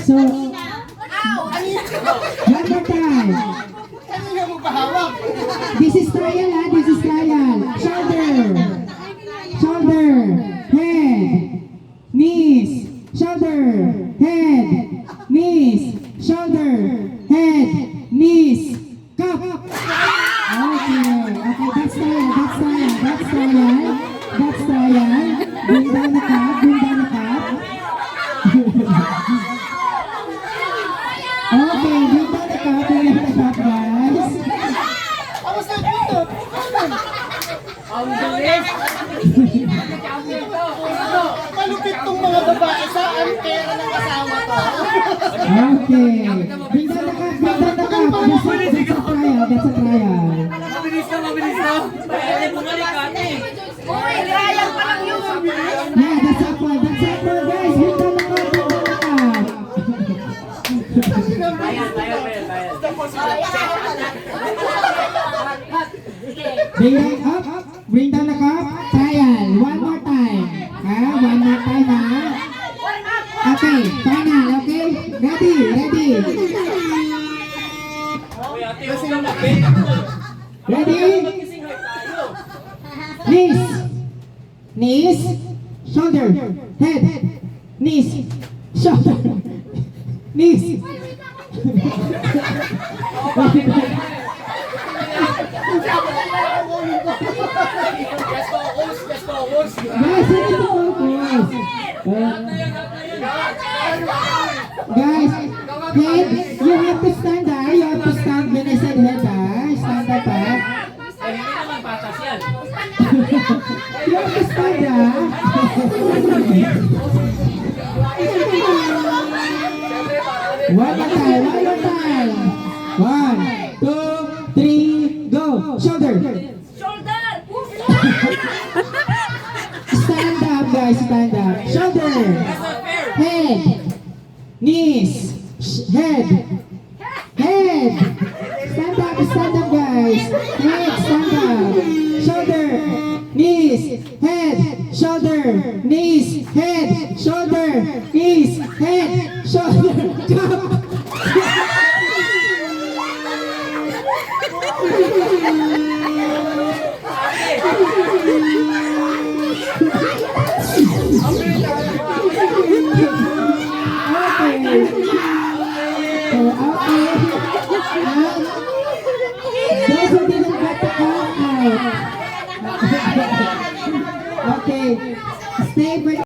So, one more time. Kanina mo pahawak. This is trial, ha? This is trial. Shoulder. Shoulder. Head. Knees. Shoulder. Head. Knees. Shoulder. Head. Knees. Cup. Okay. Okay, that's trial. That's trial. That's trial. That's trial. Bring down the cup. Bring down the cup. Okay, bring down the cup. Bring down the cup, guys. Tapos na dito. Ang bilis! Malupit tong mga babae. Saan pera ng asawa to? Okay. Bring down the cup. Bring down the cup. That's a trial. That's a trial. Mabilis na, mabilis na! Pwede bumalik ate! Uy, trial pa lang yun. Yeah, that's a for. That's a for, guys. Bring down the cup. Bring down the cup. Bring down up. Bring down the cup. Trial. One more time. One more time, ha? Okay, final. Okay? Ready? Ready? Uy ate, huwag kang mag-bend. Ready? Gising high tayo. Knees. Knees. Shoulder. Head. Knees. Shoulder. Knees. Just focus, just focus. Guys, hindi to focus. Guys, head, you have to stand, ha? You have to stand when I said head, ha? Stand up, ha? Ay, hindi naman patas yan. You have to stand, ha? One more time, one more time. 1, 2, 3, go. Shoulder. Shoulder! Stand up, guys, stand up. Shoulder. That's not fair. Head. Knees. Head. Head. Stand up, guys. Head, stand up. Shoulder. Knees. Head. Shoulder. Knees. Head. Shoulder. Knees. Head. Shoulder. Cup. Okay. Stay